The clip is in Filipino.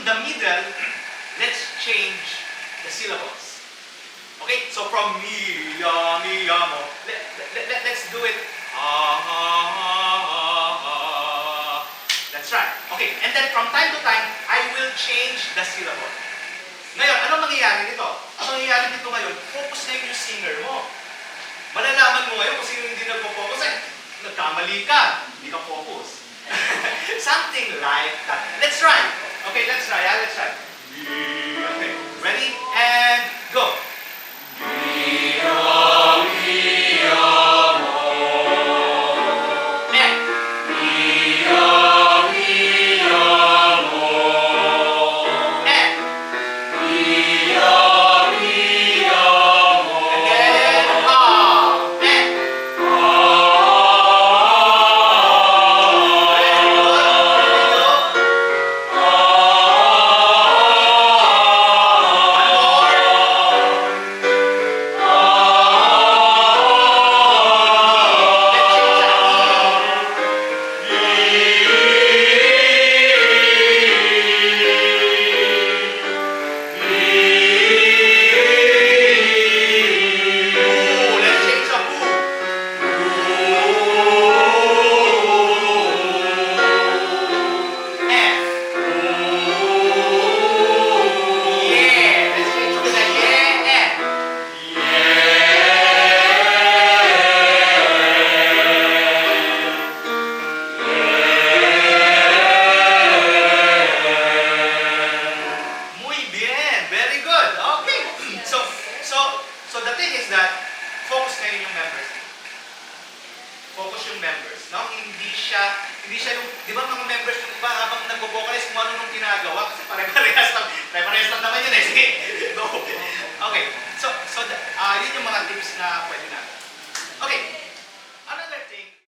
in the middle, let's change the syllables. Okay, so from mi, ya, mo, let's do it. That's right. Okay, and then from time to time, I will change the syllable. Ngayon, ano mangyayari nito? Ang mangyayari nito ngayon, focus na yung singer mo. Malalaman mo ngayon kung sino hindi nagpo-focus eh. Nagkamali ka, hindi ka focus. Something like that. Let's try. Okay, let's try. Let's try. Okay, ready? And go. So the thing is that, focus ngayon yung members. Focus yung members. No? Hindi siya yung, di ba mga members yung iba habang nag-vocalize kung ano nung ginagawa, kasi pare-parehas lang naman yun eh. Sige, go. Okay, so yun yung mga tips na pwede natin. Okay.